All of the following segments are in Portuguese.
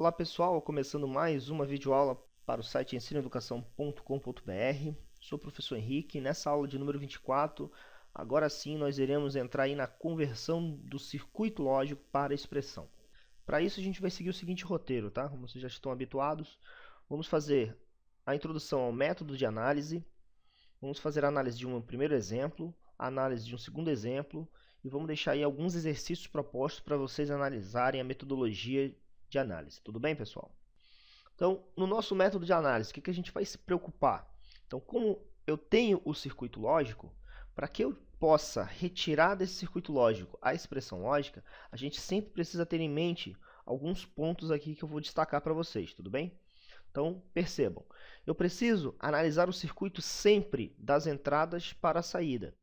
Olá pessoal, começando mais uma videoaula para o site ensinoeducação.com.br. Sou o professor Henrique. Nessa aula de número 24, agora sim nós iremos entrar aí na conversão do circuito lógico para a expressão. Para isso a gente vai seguir o seguinte roteiro, tá? Como vocês já estão habituados, vamos fazer a introdução ao método de análise, vamos fazer a análise de um primeiro exemplo, a análise de um segundo exemplo e vamos deixar aí alguns exercícios propostos para vocês analisarem a metodologia de análise. Tudo bem, pessoal? Então, no nosso método de análise, o que a gente vai se preocupar? Então, como eu tenho o circuito lógico, para que eu possa retirar desse circuito lógico a expressão lógica, a gente sempre precisa ter em mente alguns pontos aqui que eu vou destacar para vocês, tudo bem? Então, percebam, eu preciso analisar o circuito sempre das entradas para a saída.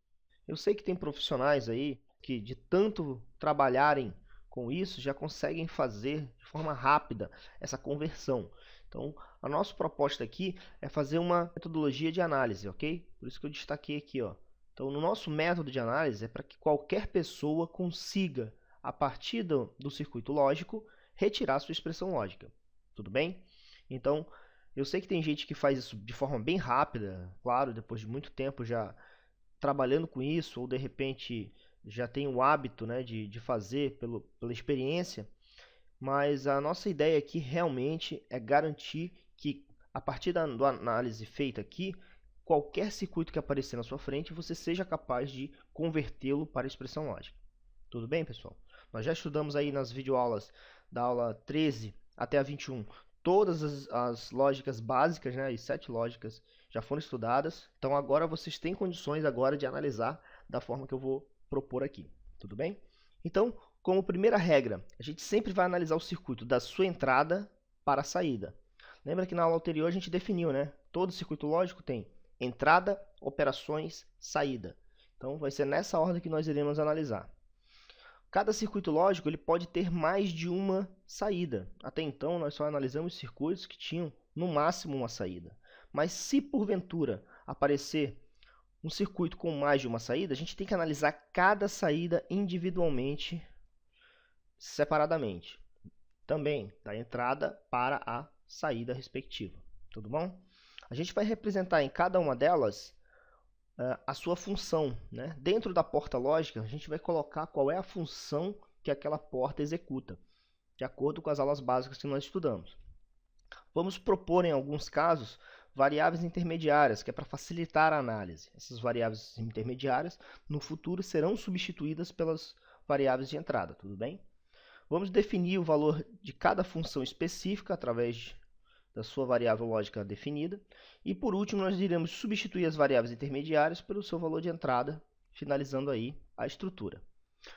Eu sei que tem profissionais aí que, de tanto trabalharem com isso, já conseguem fazer de forma rápida essa conversão. Então, a nossa proposta aqui é fazer uma metodologia de análise, ok? Por isso que eu destaquei aqui, ó. Então, no nosso método de análise é para que qualquer pessoa consiga, a partir do circuito lógico, retirar sua expressão lógica. Tudo bem? Então, eu sei que tem gente que faz isso de forma bem rápida, claro, depois de muito tempo já trabalhando com isso, ou de repente já tem o hábito, né, de fazer pela experiência, mas a nossa ideia aqui realmente é garantir que, a partir da análise feita aqui, qualquer circuito que aparecer na sua frente, você seja capaz de convertê-lo para a expressão lógica. Tudo bem, pessoal? Nós já estudamos aí nas videoaulas da aula 13 até a 21, todas as lógicas básicas, né, as 7 lógicas já foram estudadas, então agora vocês têm condições agora de analisar da forma que eu vou propor aqui, tudo bem? Então, como primeira regra, a gente sempre vai analisar o circuito da sua entrada para a saída. Lembra que na aula anterior a gente definiu, né? Todo circuito lógico tem entrada, operações, saída. Então, vai ser nessa ordem que nós iremos analisar. Cada circuito lógico ele pode ter mais de uma saída. Até então, nós só analisamos circuitos que tinham, no máximo, uma saída. Mas se, porventura, aparecer um circuito com mais de uma saída, a gente tem que analisar cada saída individualmente, separadamente. Também da entrada para a saída respectiva. Tudo bom? A gente vai representar em cada uma delas a sua função, né? Dentro da porta lógica, a gente vai colocar qual é a função que aquela porta executa, de acordo com as aulas básicas que nós estudamos. Vamos propor, em alguns casos, variáveis intermediárias, que é para facilitar a análise. Essas variáveis intermediárias, no futuro, serão substituídas pelas variáveis de entrada, tudo bem? Vamos definir o valor de cada função específica através da sua variável lógica definida. E, por último, nós iremos substituir as variáveis intermediárias pelo seu valor de entrada, finalizando aí a estrutura.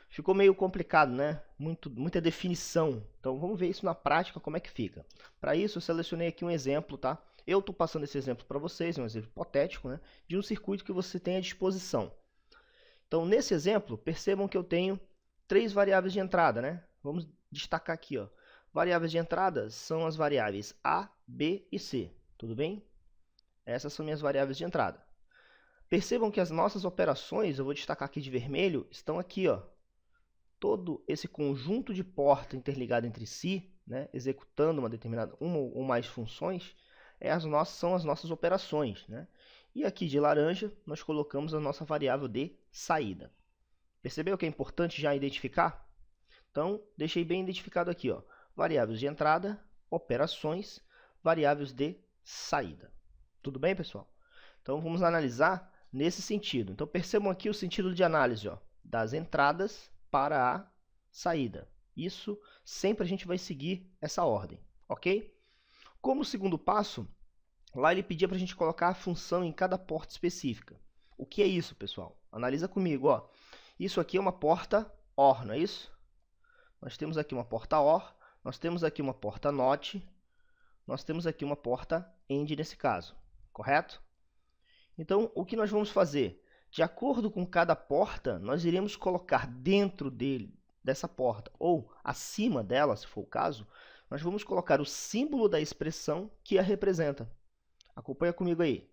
Ficou meio complicado, né? Muita definição. Então, vamos ver isso na prática, como é que fica. Para isso, eu selecionei aqui um exemplo, tá? Eu estou passando esse exemplo para vocês, é um exemplo hipotético, né? De um circuito que você tem à disposição. Então, nesse exemplo, percebam que eu tenho 3 variáveis de entrada, né? Vamos destacar aqui, ó. Variáveis de entrada são as variáveis A, B e C. Tudo bem? Essas são minhas variáveis de entrada. Percebam que as nossas operações, eu vou destacar aqui de vermelho, estão aqui, ó. Todo esse conjunto de portas interligado entre si, né, executando uma ou mais funções, são as nossas operações, né? E aqui de laranja, nós colocamos a nossa variável de saída. Percebeu que é importante já identificar? Então, deixei bem identificado aqui, ó, variáveis de entrada, operações, variáveis de saída. Tudo bem, pessoal? Então, vamos analisar nesse sentido. Então, percebam aqui o sentido de análise, ó, das entradas para a saída. Isso, sempre a gente vai seguir essa ordem, ok? Como segundo passo, lá ele pedia para a gente colocar a função em cada porta específica. O que é isso, pessoal? Analisa comigo, ó. Isso aqui é uma porta OR, não é isso? Nós temos aqui uma porta OR, nós temos aqui uma porta NOT, nós temos aqui uma porta AND nesse caso, correto? Então, o que nós vamos fazer? De acordo com cada porta, nós iremos colocar dentro dessa porta, ou acima dela, se for o caso, nós vamos colocar o símbolo da expressão que a representa. Acompanha comigo aí.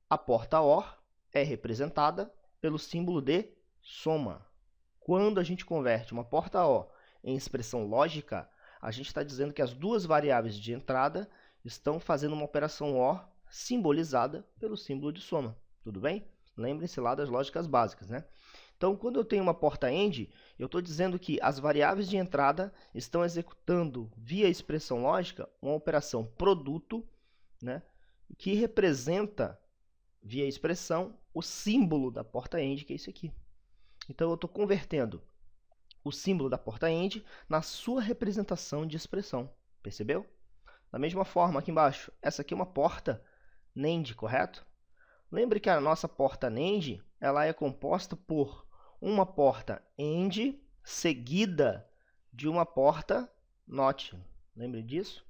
A porta OR é representada pelo símbolo de soma. Quando a gente converte uma porta OR em expressão lógica, A gente está dizendo que as duas variáveis de entrada estão fazendo uma operação OR simbolizada pelo símbolo de soma. Tudo bem? Lembrem-se lá das lógicas básicas, né? Então, quando eu tenho uma porta AND, eu estou dizendo que as variáveis de entrada estão executando, via expressão lógica, uma operação produto, né, que representa, via expressão, o símbolo da porta AND, que é esse aqui. Então, eu estou convertendo o símbolo da porta AND na sua representação de expressão. Percebeu? Da mesma forma, aqui embaixo, essa aqui é uma porta NAND, correto? Lembre que a nossa porta NAND ela é composta por uma porta AND seguida de uma porta NOT. Lembre disso?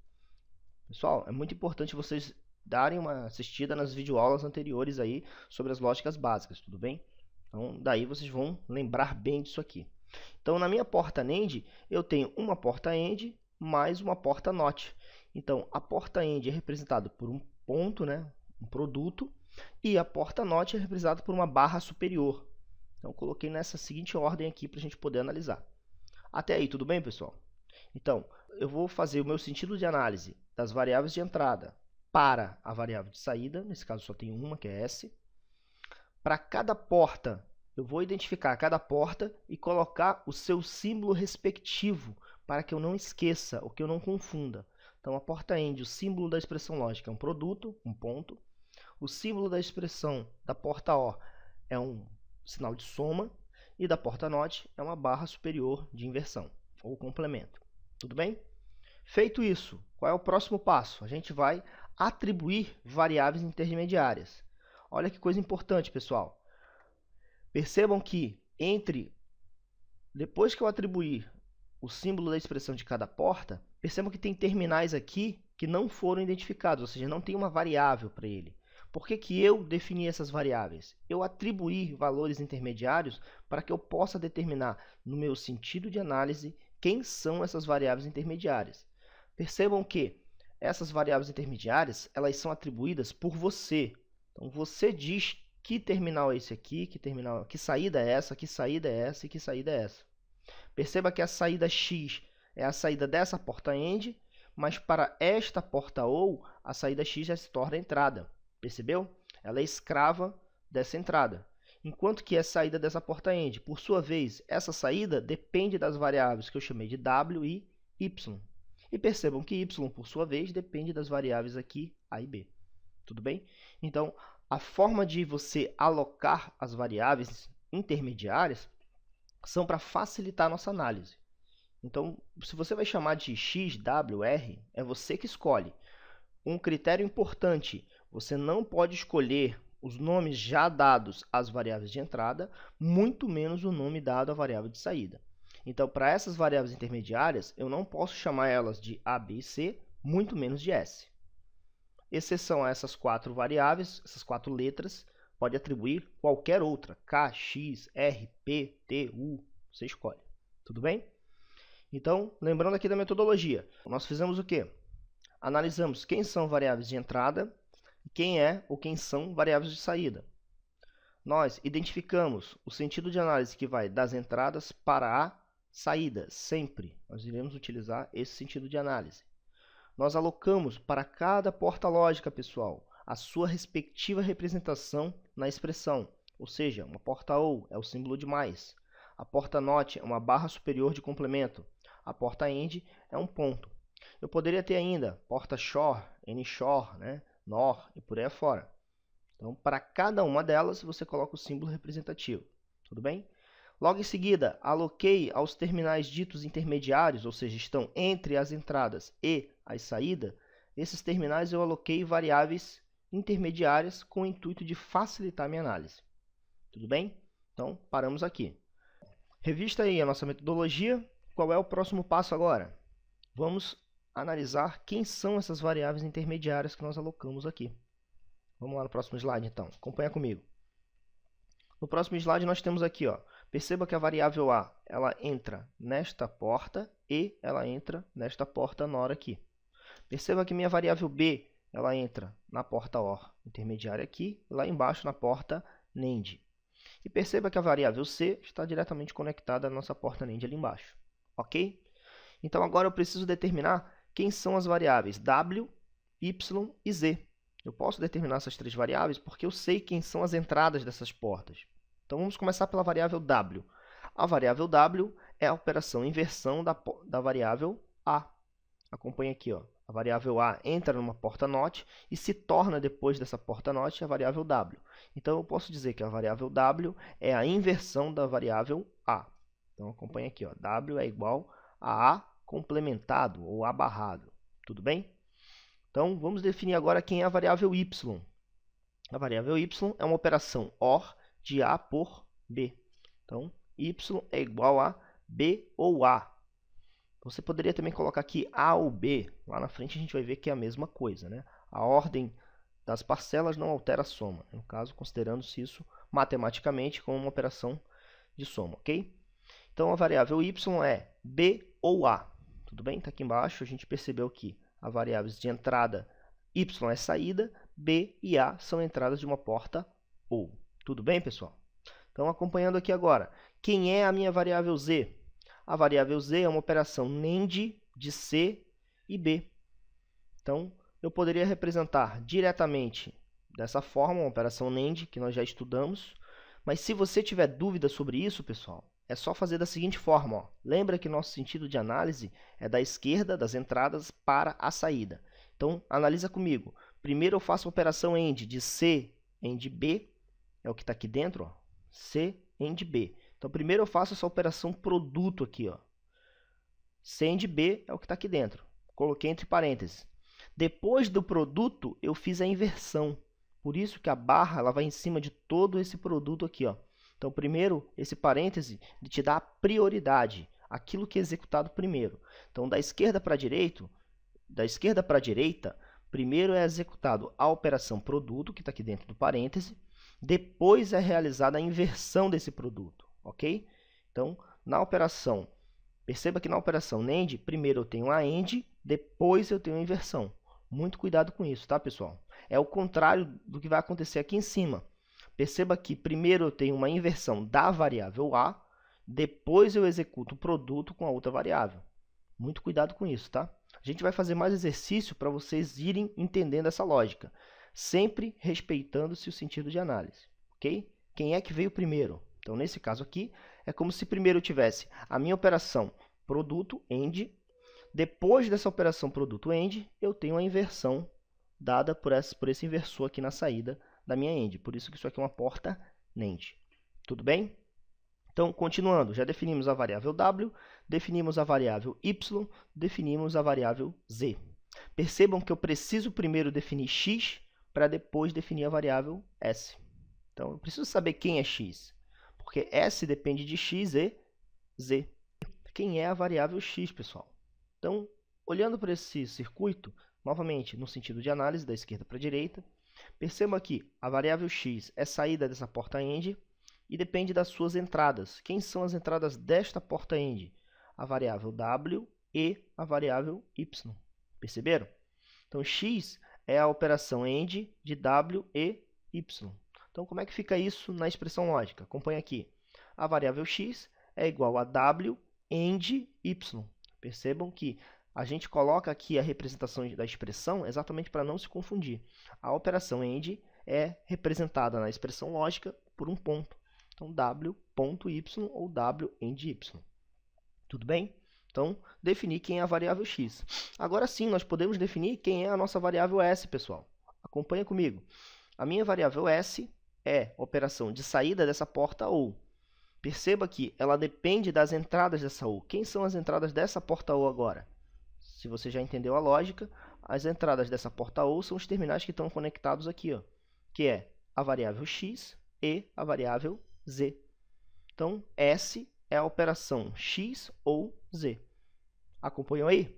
Pessoal, é muito importante vocês darem uma assistida nas videoaulas anteriores aí sobre as lógicas básicas, tudo bem? Então, daí vocês vão lembrar bem disso aqui. Então, na minha porta NAND, eu tenho uma porta AND mais uma porta NOT. Então, a porta AND é representada por um ponto, né, um produto, e a porta NOT é representada por uma barra superior. Então, eu coloquei nessa seguinte ordem aqui para a gente poder analisar. Até aí, tudo bem, pessoal? Então, eu vou fazer o meu sentido de análise das variáveis de entrada para a variável de saída. Nesse caso, só tenho uma, que é S. Para cada porta, eu vou identificar cada porta e colocar o seu símbolo respectivo para que eu não esqueça ou que eu não confunda. Então, a porta AND, o símbolo da expressão lógica é um produto, um ponto. O símbolo da expressão da porta OR é um sinal de soma. E da porta NOT é uma barra superior de inversão, ou complemento. Tudo bem? Feito isso, qual é o próximo passo? A gente vai atribuir variáveis intermediárias. Olha que coisa importante, pessoal. Percebam que depois que eu atribuir o símbolo da expressão de cada porta, percebam que tem terminais aqui que não foram identificados, ou seja, não tem uma variável para ele. Por que que eu defini essas variáveis? Eu atribuí valores intermediários para que eu possa determinar, no meu sentido de análise, quem são essas variáveis intermediárias. Percebam que essas variáveis intermediárias elas são atribuídas por você. Então, você diz que terminal é esse aqui, que saída é essa, que saída é essa e que saída é essa. Perceba que a saída X é a saída dessa porta AND, mas para esta porta OR, a saída X já se torna a entrada. Percebeu? Ela é escrava dessa entrada. Enquanto que é saída dessa porta AND, por sua vez, essa saída depende das variáveis que eu chamei de W e Y. E percebam que Y, por sua vez, depende das variáveis aqui A e B. Tudo bem? Então, a forma de você alocar as variáveis intermediárias são para facilitar a nossa análise. Então, se você vai chamar de X, W, R, é você que escolhe. Um critério importante, você não pode escolher os nomes já dados às variáveis de entrada, muito menos o nome dado à variável de saída. Então, para essas variáveis intermediárias, eu não posso chamar elas de A, B e C, muito menos de S. Exceção a essas quatro variáveis, essas quatro letras, pode atribuir qualquer outra, K, X, R, P, T, U, você escolhe. Tudo bem? Então, lembrando aqui da metodologia, nós fizemos o quê? Analisamos quem são variáveis de entrada e quem são variáveis de saída. Nós identificamos o sentido de análise que vai das entradas para a saída, sempre. Nós iremos utilizar esse sentido de análise. Nós alocamos para cada porta lógica, pessoal, a sua respectiva representação na expressão. Ou seja, uma porta OR é o símbolo de mais. A porta NOT é uma barra superior de complemento. A porta AND é um ponto. Eu poderia ter ainda porta SHOR, NSHOR, né, NOR e por aí afora. Então, para cada uma delas, você coloca o símbolo representativo. Tudo bem? Logo em seguida, aloquei aos terminais ditos intermediários, ou seja, estão entre as entradas e as saídas. Esses terminais eu aloquei variáveis intermediárias com o intuito de facilitar a minha análise. Tudo bem? Então, paramos aqui. Revista aí a nossa metodologia. Qual é o próximo passo agora? Vamos analisar quem são essas variáveis intermediárias que nós alocamos aqui. Vamos lá no próximo slide, então. Acompanha comigo. No próximo slide, nós temos aqui, ó, perceba que a variável A ela entra nesta porta e ela entra nesta porta NOR aqui. Perceba que minha variável B ela entra na porta OR intermediária aqui, lá embaixo na porta NAND. E perceba que a variável C está diretamente conectada à nossa porta NAND ali embaixo. Ok? Então agora eu preciso determinar quem são as variáveis w, y e z. Eu posso determinar essas três variáveis porque eu sei quem são as entradas dessas portas. Então vamos começar pela variável w. A variável w é a operação inversão da variável a. Acompanhe aqui, ó. A variável a entra numa porta NOT e se torna, depois dessa porta NOT, a variável w. Então, eu posso dizer que a variável w é a inversão da variável a. Então, acompanhe aqui, ó. W é igual a complementado ou a barrado. Tudo bem? Então, vamos definir agora quem é a variável y. A variável y é uma operação OR de a por b. Então, y é igual a b ou a. Você poderia também colocar aqui A ou B. Lá na frente a gente vai ver que é a mesma coisa, né? A ordem das parcelas não altera a soma. No caso, considerando-se isso matematicamente como uma operação de soma, ok? Então, a variável y é B ou A. Tudo bem? Está aqui embaixo. A gente percebeu que as variáveis de entrada y é saída, B e A são entradas de uma porta OU. Tudo bem, pessoal? Então, acompanhando aqui agora. Quem é a minha variável z? A variável z é uma operação NAND de C e B. Então, eu poderia representar diretamente dessa forma, uma operação NAND, que nós já estudamos. Mas se você tiver dúvida sobre isso, pessoal, é só fazer da seguinte forma. Ó. Lembra que nosso sentido de análise é da esquerda, das entradas, para a saída. Então, analisa comigo. Primeiro eu faço a operação AND de C, AND B, é o que está aqui dentro, ó. C, AND B. Então, primeiro eu faço essa operação produto aqui, ó. C AND B é o que está aqui dentro. Coloquei entre parênteses. Depois do produto, eu fiz a inversão. Por isso que a barra ela vai em cima de todo esse produto aqui, ó. Então, primeiro, esse parêntese ele te dá a prioridade, aquilo que é executado primeiro. Então, da esquerda para a direita, primeiro é executado a operação produto, que está aqui dentro do parêntese. Depois é realizada a inversão desse produto. Ok? Então, perceba que na operação NAND, primeiro eu tenho a AND, depois eu tenho a inversão. Muito cuidado com isso, tá, pessoal? É o contrário do que vai acontecer aqui em cima. Perceba que primeiro eu tenho uma inversão da variável A, depois eu executo o produto com a outra variável. Muito cuidado com isso, tá? A gente vai fazer mais exercício para vocês irem entendendo essa lógica, sempre respeitando-se o sentido de análise, ok? Quem é que veio primeiro? Então, nesse caso aqui, é como se primeiro eu tivesse a minha operação produto, AND. Depois dessa operação produto, AND, eu tenho a inversão dada por esse inversor aqui na saída da minha AND. Por isso que isso aqui é uma porta NAND. Tudo bem? Então, continuando, já definimos a variável w, definimos a variável y, definimos a variável z. Percebam que eu preciso primeiro definir x para depois definir a variável s. Então, eu preciso saber quem é x. Porque S depende de x e z. Quem é a variável x, pessoal? Então, olhando para esse circuito, novamente, no sentido de análise, da esquerda para a direita, perceba que a variável x é saída dessa porta AND e depende das suas entradas. Quem são as entradas desta porta AND? A variável w e a variável y. Perceberam? Então, x é a operação AND de w e y. Então, como é que fica isso na expressão lógica? Acompanhe aqui. A variável x é igual a w AND y. Percebam que a gente coloca aqui a representação da expressão exatamente para não se confundir. A operação AND é representada na expressão lógica por um ponto. Então, w.y ou w AND y. Tudo bem? Então, definir quem é a variável x. Agora sim, nós podemos definir quem é a nossa variável s, pessoal. Acompanha comigo. A minha variável s é a operação de saída dessa porta OU. Perceba que ela depende das entradas dessa OU. Quem são as entradas dessa porta OU agora? Se você já entendeu a lógica, as entradas dessa porta OU são os terminais que estão conectados aqui, ó, que é a variável x e a variável z. Então, S é a operação x ou z. Acompanham aí?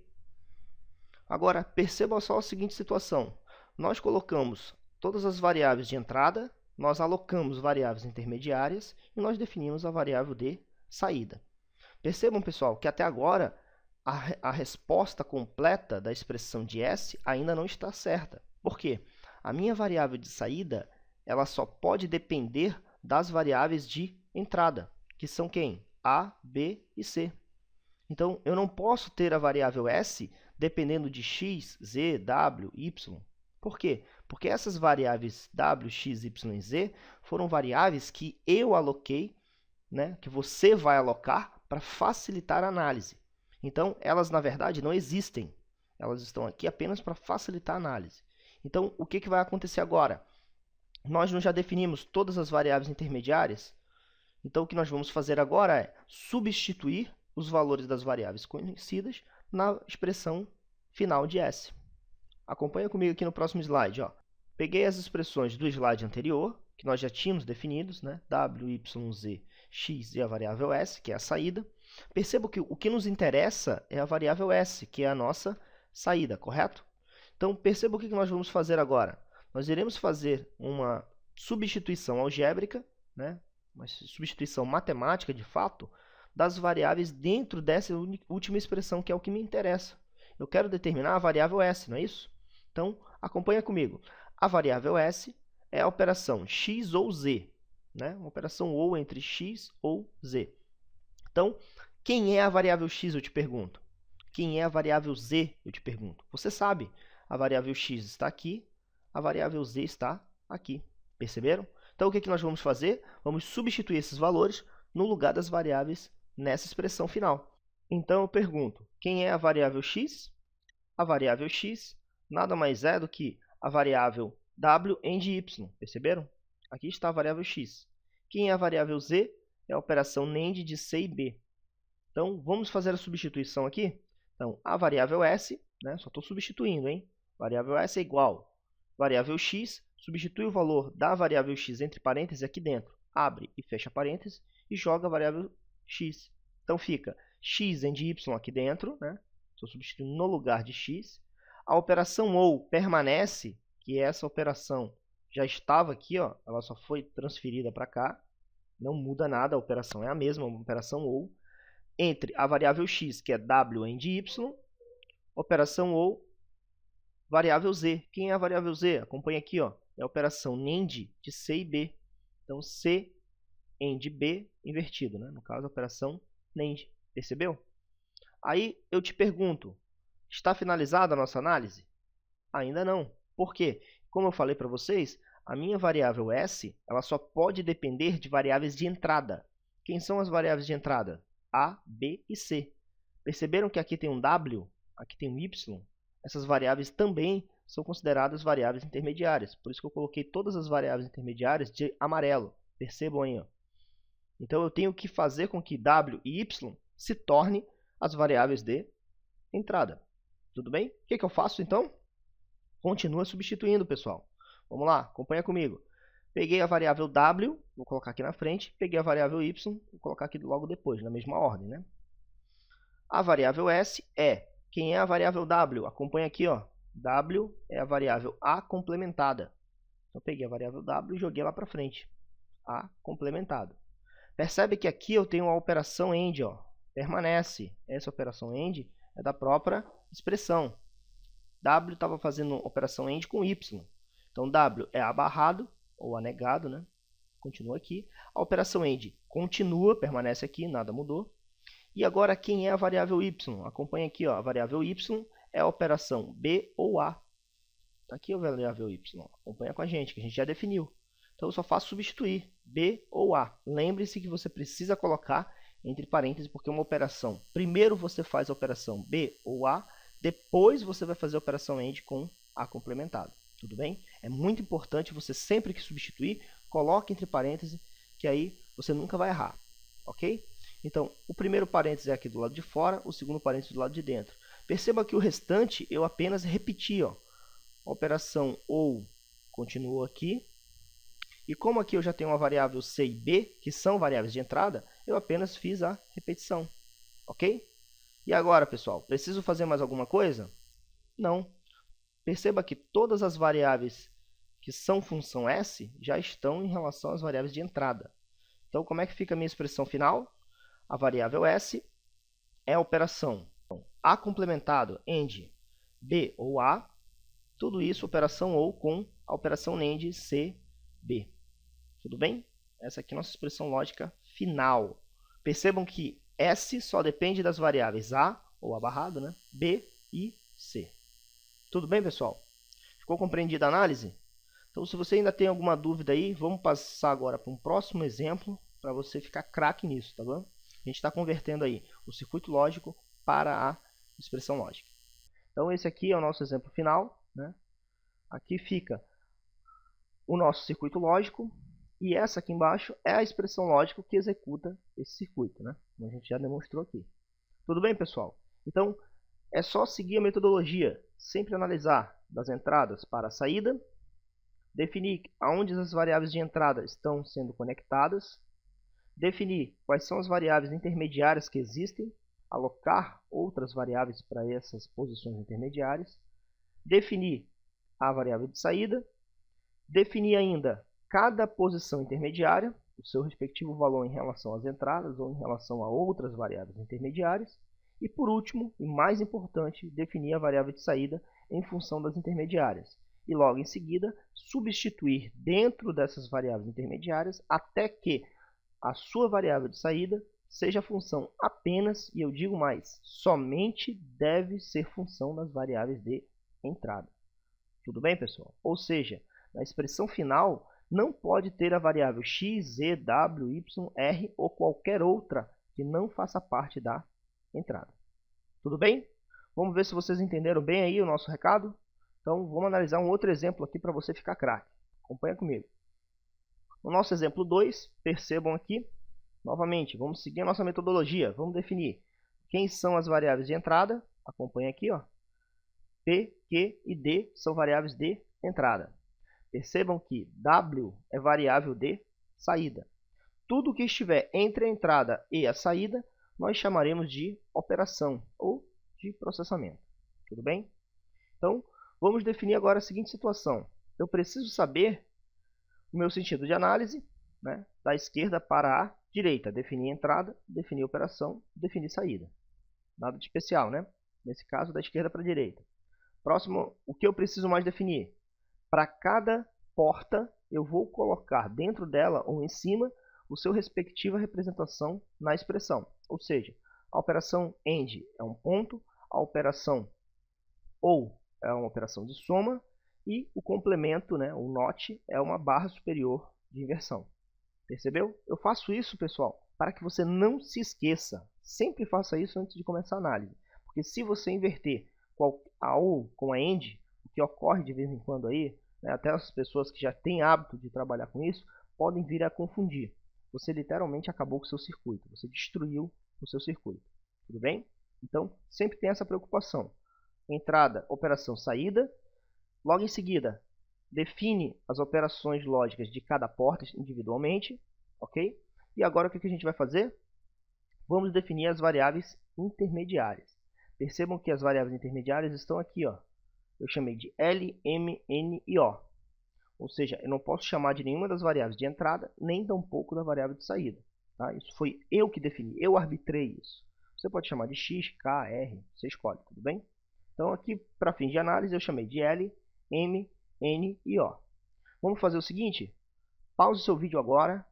Agora, perceba só a seguinte situação. Nós colocamos todas as variáveis de entrada, nós alocamos variáveis intermediárias e nós definimos a variável de saída. Percebam, pessoal, que até agora a resposta completa da expressão de S ainda não está certa. Por quê? A minha variável de saída ela só pode depender das variáveis de entrada, que são quem? A, B e C. Então, eu não posso ter a variável s dependendo de x, z, w, y. Por quê? Porque essas variáveis w, x, y e z foram variáveis que eu aloquei, né, que você vai alocar para facilitar a análise. Então, elas, na verdade, não existem. Elas estão aqui apenas para facilitar a análise. Então, o que vai acontecer agora? Nós já definimos todas as variáveis intermediárias. Então, o que nós vamos fazer agora é substituir os valores das variáveis conhecidas na expressão final de S. Acompanha comigo aqui no próximo slide. Ó. Peguei as expressões do slide anterior, que nós já tínhamos definidos, né? W, Y, Z, X e a variável S, que é a saída. Perceba que o que nos interessa é a variável S, que é a nossa saída, correto? Então, perceba o que nós vamos fazer agora. Nós iremos fazer uma substituição algébrica, né? Uma substituição matemática, de fato, das variáveis dentro dessa última expressão, que é o que me interessa. Eu quero determinar a variável S, não é isso? Então, acompanha comigo. A variável S é a operação x ou z, né? Uma operação ou entre x ou z. Então, quem é a variável x, eu te pergunto? Quem é a variável z, eu te pergunto? Você sabe, a variável x está aqui, a variável z está aqui. Perceberam? Então, o que nós vamos fazer? Vamos substituir esses valores no lugar das variáveis nessa expressão final. Então, eu pergunto, quem é a variável x? A variável x nada mais é do que a variável w end y. Perceberam? Aqui está a variável x. Quem é a variável z? É a operação NAND de c e b. Então, vamos fazer a substituição aqui? Então, a variável s, né, só estou substituindo, hein? Variável s é igual variável x, substitui o valor da variável x entre parênteses aqui dentro, abre e fecha parênteses e joga a variável x. Então, fica x end y aqui dentro, né? Estou substituindo no lugar de x. A operação OU permanece, que essa operação já estava aqui, ó, ela só foi transferida para cá. Não muda nada, a operação é a mesma, a operação OU. Entre a variável x, que é w end y, operação OU, variável z. Quem é a variável z? Acompanha aqui, ó, é a operação NAND de c e b. Então, c end b invertido, né? No caso, a operação NAND. Percebeu? Aí eu te pergunto, está finalizada a nossa análise? Ainda não. Por quê? Como eu falei para vocês, a minha variável s ela só pode depender de variáveis de entrada. Quem são as variáveis de entrada? A, B e C. Perceberam que aqui tem um W, aqui tem um Y? Essas variáveis também são consideradas variáveis intermediárias. Por isso que eu coloquei todas as variáveis intermediárias de amarelo. Percebam aí. Ó. Então, eu tenho que fazer com que W e Y se tornem as variáveis de entrada. Tudo bem? O que eu faço, então? Continua substituindo, pessoal. Vamos lá, acompanha comigo. Peguei a variável W, vou colocar aqui na frente. Peguei a variável Y, vou colocar aqui logo depois, na mesma ordem, né? A variável S é... Quem é a variável W? Acompanha aqui, ó. W é a variável A complementada. Então, peguei a variável W e joguei lá para frente. A complementada. Percebe que aqui eu tenho a operação AND, ó. Permanece. Essa operação AND é da própria expressão. W estava fazendo operação AND com Y. Então, W é A barrado, ou A negado, né? Continua aqui. A operação AND continua, permanece aqui, nada mudou. E agora, quem é a variável y? Acompanha aqui, ó, a variável y é a operação b ou a. Está aqui a variável y. Acompanha com a gente, que a gente já definiu. Então, eu só faço substituir b ou a. Lembre-se que você precisa colocar entre parênteses, porque é uma operação. Primeiro você faz a operação b ou a, depois você vai fazer a operação AND com a complementado. Tudo bem? É muito importante você, sempre que substituir, coloque entre parênteses, que aí você nunca vai errar. Ok? Então, o primeiro parênteses é aqui do lado de fora, o segundo parênteses do lado de dentro. Perceba que o restante eu apenas repeti. Ó. A operação OU continuou aqui. E como aqui eu já tenho uma variável C e B, que são variáveis de entrada, eu apenas fiz a repetição. Ok? E agora, pessoal, preciso fazer mais alguma coisa? Não. Perceba que todas as variáveis que são função S já estão em relação às variáveis de entrada. Então, como é que fica a minha expressão final? A variável S é a operação A complementado AND B ou A. Tudo isso, operação OU com a operação NAND C, B. Tudo bem? Essa aqui é a nossa expressão lógica final. Percebam que S só depende das variáveis A, ou A barrado, né? B e C. Tudo bem, pessoal? Ficou compreendida a análise? Então, se você ainda tem alguma dúvida aí, vamos passar agora para um próximo exemplo, para você ficar craque nisso, tá bom? A gente está convertendo aí o circuito lógico para a expressão lógica. Então, esse aqui é o nosso exemplo final, né? Aqui fica o nosso circuito lógico, e essa aqui embaixo é a expressão lógica que executa esse circuito, né? Como a gente já demonstrou aqui. Tudo bem, pessoal? Então, é só seguir a metodologia, sempre analisar das entradas para a saída, definir aonde as variáveis de entrada estão sendo conectadas, definir quais são as variáveis intermediárias que existem, alocar outras variáveis para essas posições intermediárias, definir a variável de saída, definir ainda cada posição intermediária, o seu respectivo valor em relação às entradas ou em relação a outras variáveis intermediárias, e por último, e mais importante, definir a variável de saída em função das intermediárias. E logo em seguida, substituir dentro dessas variáveis intermediárias até que a sua variável de saída seja função apenas, e eu digo mais, somente deve ser função das variáveis de entrada. Tudo bem, pessoal? Ou seja, na expressão final, não pode ter a variável x, z, w, y, r ou qualquer outra que não faça parte da entrada. Tudo bem? Vamos ver se vocês entenderam bem aí o nosso recado? Então, vamos analisar um outro exemplo aqui para você ficar craque. Acompanha comigo. No nosso exemplo 2, percebam aqui, novamente, vamos seguir a nossa metodologia. Vamos definir quem são as variáveis de entrada. Acompanha aqui, ó. P, Q e D são variáveis de entrada. Percebam que W é variável de saída. Tudo que estiver entre a entrada e a saída, nós chamaremos de operação ou de processamento. Tudo bem? Então, vamos definir agora a seguinte situação. Eu preciso saber o meu sentido de análise, né, da esquerda para a direita. Definir entrada, definir operação, definir saída. Nada de especial, né? Nesse caso, da esquerda para a direita. Próximo, o que eu preciso mais definir? Para cada porta, eu vou colocar dentro dela ou em cima o seu respectiva representação na expressão. Ou seja, a operação AND é um ponto, a operação OR é uma operação de soma e o complemento, né, o NOT, é uma barra superior de inversão. Percebeu? Eu faço isso, pessoal, para que você não se esqueça. Sempre faça isso antes de começar a análise. Porque se você inverter a OR com a AND, o que ocorre de vez em quando aí, né, até as pessoas que já têm hábito de trabalhar com isso, podem vir a confundir. Você literalmente acabou com o seu circuito. Você destruiu o seu circuito. Tudo bem? Então, sempre tem essa preocupação. Entrada, operação, saída. Logo em seguida, define as operações lógicas de cada porta individualmente. Ok? E agora o que a gente vai fazer? Vamos definir as variáveis intermediárias. Percebam que as variáveis intermediárias estão aqui, ó. Eu chamei de L, M, N e O. Ou seja, eu não posso chamar de nenhuma das variáveis de entrada, nem tampouco da variável de saída. Tá? Isso foi eu que defini, eu arbitrei isso. Você pode chamar de X, K, R, você escolhe, tudo bem? Então aqui, para fins de análise, eu chamei de L, M, N e O. Vamos fazer o seguinte, pause seu vídeo agora,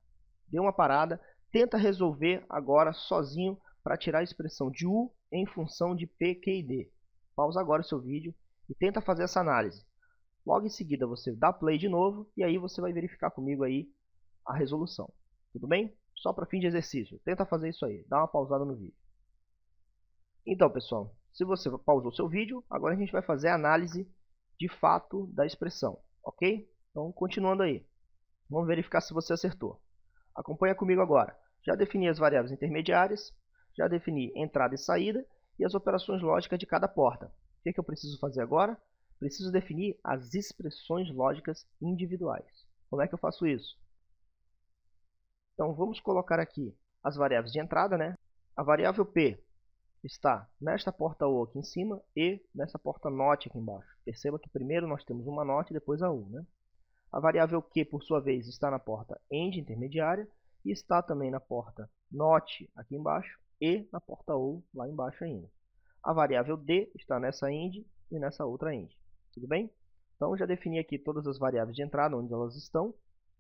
dê uma parada, tenta resolver agora sozinho para tirar a expressão de U em função de P, Q e D. Pausa agora o seu vídeo e tenta fazer essa análise. Logo em seguida você dá play de novo e aí você vai verificar comigo aí a resolução. Tudo bem? Só para fim de exercício. Tenta fazer isso aí. Dá uma pausada no vídeo. Então, pessoal, se você pausou seu vídeo, agora a gente vai fazer a análise de fato da expressão. Ok? Então, continuando aí. Vamos verificar se você acertou. Acompanha comigo agora. Já defini as variáveis intermediárias, já defini entrada e saída e as operações lógicas de cada porta. O que eu preciso fazer agora? Preciso definir as expressões lógicas individuais. Como é que eu faço isso? Então, vamos colocar aqui as variáveis de entrada, né? A variável P está nesta porta O aqui em cima e nessa porta NOT aqui embaixo. Perceba que primeiro nós temos uma NOT e depois a U, né? A variável Q, por sua vez, está na porta AND intermediária e está também na porta NOT aqui embaixo e na porta O lá embaixo ainda. A variável D está nessa AND e nessa outra AND. Tudo bem? Então, já defini aqui todas as variáveis de entrada, onde elas estão. O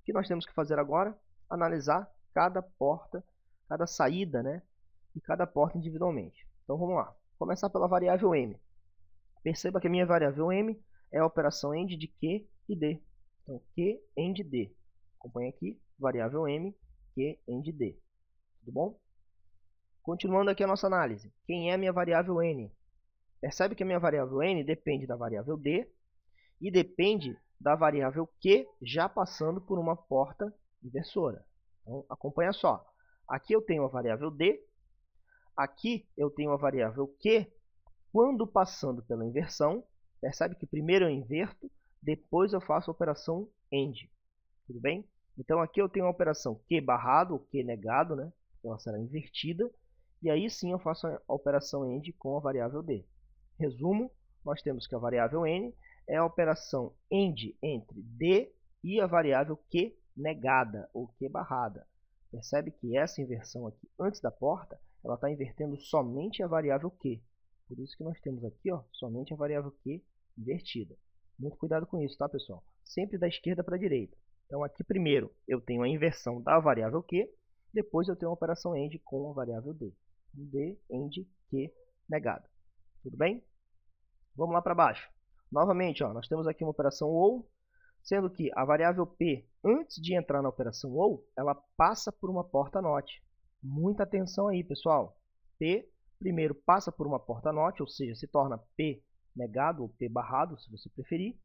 que nós temos que fazer agora? Analisar cada porta, cada saída, né, e cada porta individualmente. Então vamos lá. Vou começar pela variável m. Perceba que a minha variável m é a operação AND de Q e D. Então, Q AND D. Acompanhe aqui, variável m, Q AND D. Tudo bom? Continuando aqui a nossa análise. Quem é a minha variável n? Percebe que a minha variável n depende da variável d e depende da variável q já passando por uma porta inversora. Então, acompanha só. Aqui eu tenho a variável d, aqui eu tenho a variável q. Quando passando pela inversão, percebe que primeiro eu inverto, depois eu faço a operação AND. Tudo bem? Então, aqui eu tenho a operação Q barrado, ou Q negado, né? Ela será invertida. E aí sim eu faço a operação AND com a variável D. Resumo, nós temos que a variável N é a operação AND entre D e a variável Q negada, ou Q barrada. Percebe que essa inversão aqui, antes da porta, ela está invertendo somente a variável Q. Por isso que nós temos aqui somente a variável Q invertida. Muito cuidado com isso, tá, pessoal? Sempre da esquerda para a direita. Então, aqui primeiro eu tenho a inversão da variável Q, depois eu tenho a operação AND com a variável D. D, AND, Q negado. Tudo bem? Vamos lá para baixo. Novamente, nós temos aqui uma operação OR, sendo que a variável P, antes de entrar na operação OR, ela passa por uma porta NOT. Muita atenção aí, pessoal. P primeiro passa por uma porta NOT, ou seja, se torna P negado ou P barrado, se você preferir.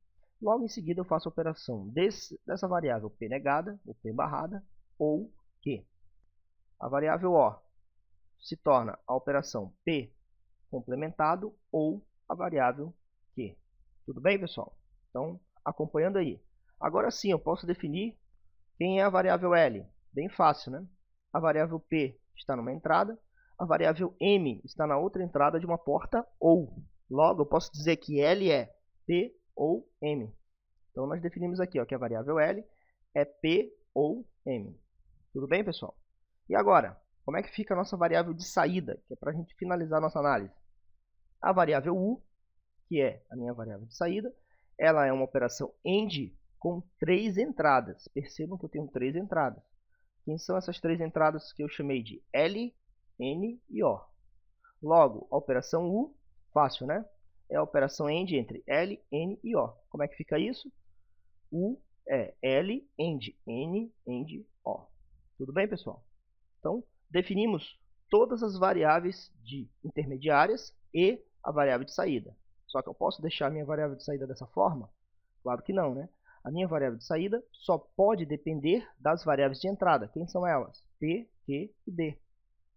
Logo em seguida eu faço a operação dessa variável P negada, ou P barrada, ou Q. A variável O se torna a operação P complementado ou a variável Q. Tudo bem, pessoal? Então, acompanhando aí. Agora sim, eu posso definir quem é a variável L. Bem fácil, né? A variável P está numa entrada, a variável M está na outra entrada de uma porta OR. Logo, eu posso dizer que L é P ou M. Então, nós definimos aqui que a variável L é P ou M. Tudo bem, pessoal? E agora, como é que fica a nossa variável de saída, que é para a gente finalizar a nossa análise? A variável U, que é a minha variável de saída, ela é uma operação AND com 3 entradas. Percebam que eu tenho 3 entradas. Quem são essas 3 entradas que eu chamei de L, N e O? Logo, a operação U, fácil, né? É a operação AND entre L, N e O. Como é que fica isso? U é L, AND, N, AND, O. Tudo bem, pessoal? Então, definimos todas as variáveis de intermediárias e a variável de saída. Só que eu posso deixar a minha variável de saída dessa forma? Claro que não, né? A minha variável de saída só pode depender das variáveis de entrada. Quem são elas? P, Q e D.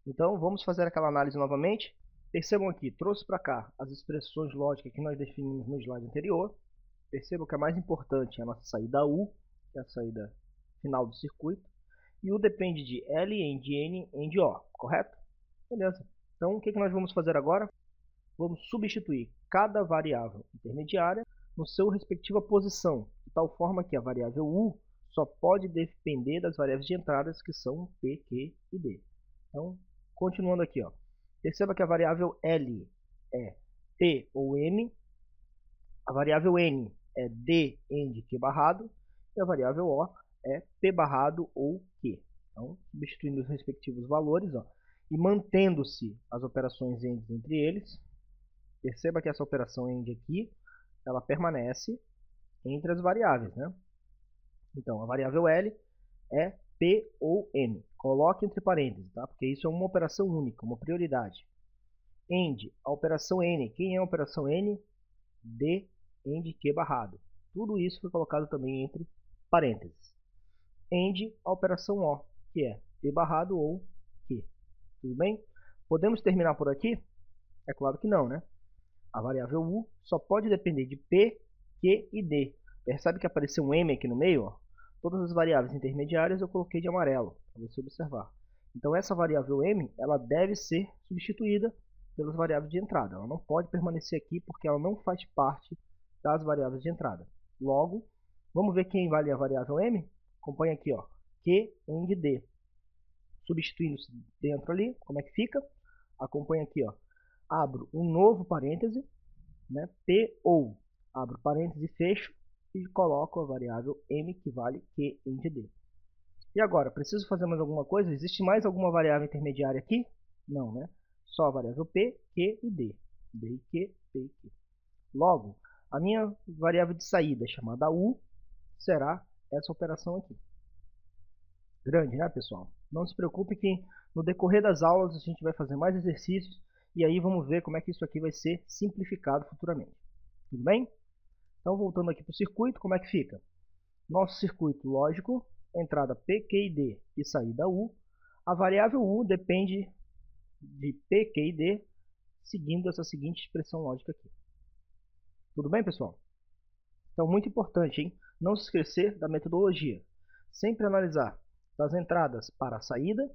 Então, vamos fazer aquela análise novamente. Percebam aqui, trouxe para cá as expressões lógicas que nós definimos no slide anterior. Percebam que a mais importante é a nossa saída U, que é a saída final do circuito. E U depende de L, AND, N, AND, O, correto? Beleza. Então, o que nós vamos fazer agora? Vamos substituir cada variável intermediária no seu respectiva posição, de tal forma que a variável U só pode depender das variáveis de entradas, que são P, Q e D. Então, continuando aqui, perceba que a variável L é P ou M, a variável N é D, AND, Q barrado, e a variável O é P barrado ou Q. Então, substituindo os respectivos valores, e mantendo-se as operações AND entre eles, perceba que essa operação AND aqui, ela permanece entre as variáveis, né? Então, a variável L é P ou M. Coloque entre parênteses, tá? Porque isso é uma operação única, uma prioridade. AND, a operação N. Quem é a operação N? D, AND, Q barrado. Tudo isso foi colocado também entre parênteses. AND, a operação O, que é P barrado ou Q. Tudo bem? Podemos terminar por aqui? É claro que não, né? A variável U só pode depender de P, Q e D. Percebe que apareceu um M aqui no meio? Todas as variáveis intermediárias eu coloquei de amarelo, para você observar. Então, essa variável M ela deve ser substituída pelas variáveis de entrada. Ela não pode permanecer aqui porque ela não faz parte das variáveis de entrada. Logo, vamos ver quem vale a variável M? Acompanha aqui, Q, AND, D. Substituindo-se dentro ali, como é que fica? Acompanha aqui, abro um novo parêntese, né, P ou, abro parêntese e fecho, e coloco a variável M que vale Q, AND, D. E agora, preciso fazer mais alguma coisa? Existe mais alguma variável intermediária aqui? Não, né? Só a variável P, Q e D. D e Q, P e Q. Logo, a minha variável de saída, chamada U, será essa operação aqui. Grande, né, pessoal? Não se preocupe que no decorrer das aulas a gente vai fazer mais exercícios e aí vamos ver como é que isso aqui vai ser simplificado futuramente. Tudo bem? Então, voltando aqui para o circuito, como é que fica? Nosso circuito lógico, entrada P, Q e D e saída U. A variável U depende de P, Q e D, seguindo essa seguinte expressão lógica aqui. Tudo bem, pessoal? Então, muito importante, hein? Não se esquecer da metodologia. Sempre analisar das entradas para a saída,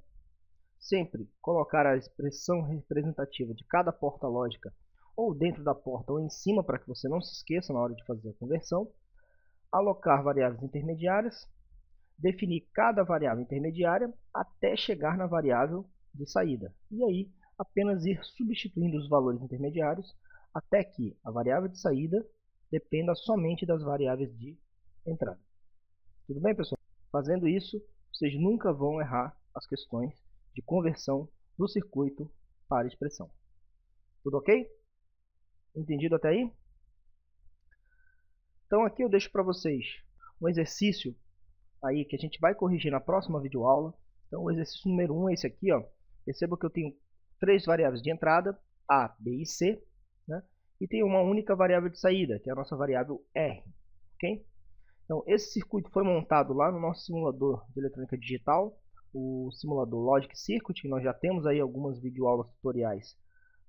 sempre colocar a expressão representativa de cada porta lógica ou dentro da porta ou em cima para que você não se esqueça na hora de fazer a conversão, alocar variáveis intermediárias, definir cada variável intermediária até chegar na variável de saída. E aí, apenas ir substituindo os valores intermediários até que a variável de saída dependa somente das variáveis de entrada. Tudo bem, pessoal? Fazendo isso, vocês nunca vão errar as questões de conversão do circuito para expressão. Tudo ok? Entendido até aí? Então aqui eu deixo para vocês um exercício aí que a gente vai corrigir na próxima videoaula. Então o exercício número 1 é esse aqui, ó. Perceba que eu tenho 3 variáveis de entrada, A, B e C, né? E tem uma única variável de saída, que é a nossa variável R, ok? Então esse circuito foi montado lá no nosso simulador de eletrônica digital, o simulador Logic Circuit, que nós já temos aí algumas videoaulas tutoriais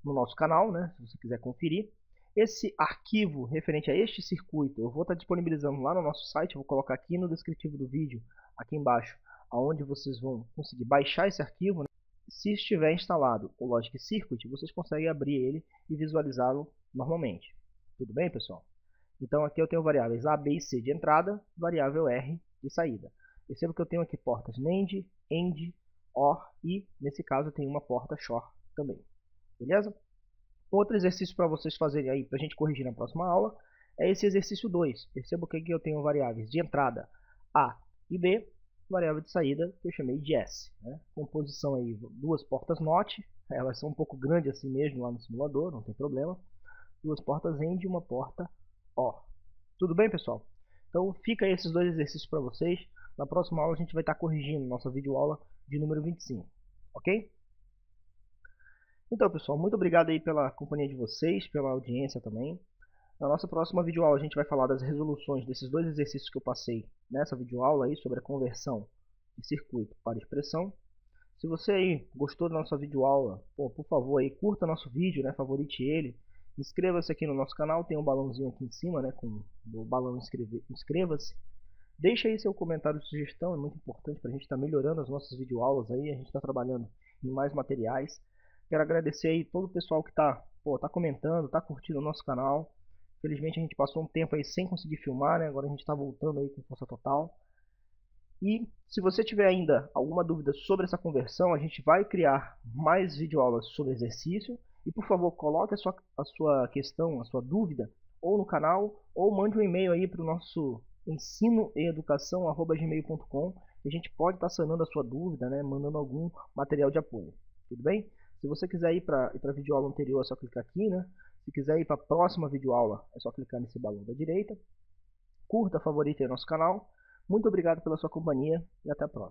no nosso canal, né? Se você quiser conferir. Esse arquivo referente a este circuito eu vou estar disponibilizando lá no nosso site, eu vou colocar aqui no descritivo do vídeo, aqui embaixo, onde vocês vão conseguir baixar esse arquivo, né? Se estiver instalado o Logic Circuit, vocês conseguem abrir ele e visualizá-lo normalmente. Tudo bem, pessoal? Então aqui eu tenho variáveis A, B e C de entrada, variável R de saída. Perceba que eu tenho aqui portas NAND, AND, OR e, nesse caso, eu tenho uma porta SHOR também. Beleza? Outro exercício para vocês fazerem aí, para a gente corrigir na próxima aula, é esse exercício 2. Perceba que aqui eu tenho variáveis de entrada A e B, variável de saída que eu chamei de S. Né? Composição aí, duas portas NOT, elas são um pouco grandes assim mesmo lá no simulador, não tem problema. Duas portas AND e uma porta OR. Tudo bem, pessoal? Então fica aí esses dois exercícios para vocês. Na próxima aula a gente vai estar corrigindo nossa videoaula de número 25, ok? Então, pessoal, muito obrigado aí pela companhia de vocês, pela audiência também. Na nossa próxima videoaula a gente vai falar das resoluções desses dois exercícios que eu passei nessa videoaula aí sobre a conversão de circuito para expressão. Se você aí gostou da nossa videoaula, por favor aí curta nosso vídeo, né, favorite ele. Inscreva-se aqui no nosso canal, tem um balãozinho aqui em cima, né, com o balão inscreva-se. Deixa aí seu comentário de sugestão, é muito importante para a gente estar melhorando as nossas videoaulas aí, a gente está trabalhando em mais materiais. Quero agradecer aí todo o pessoal que tá comentando, tá curtindo o nosso canal. Infelizmente a gente passou um tempo aí sem conseguir filmar, né? Agora a gente está voltando aí com força total. E se você tiver ainda alguma dúvida sobre essa conversão, a gente vai criar mais videoaulas sobre exercício. E por favor, coloque a sua questão, a sua dúvida, ou no canal, ou mande um e-mail aí para o nosso ensinoeducação@gmail.com, que a gente pode estar sanando a sua dúvida, né? Mandando algum material de apoio. Tudo bem? Se você quiser ir para a videoaula anterior, é só clicar aqui, né? Se quiser ir para a próxima videoaula, é só clicar nesse balão da direita. Curta, favorite aí nosso canal. Muito obrigado pela sua companhia e até a próxima.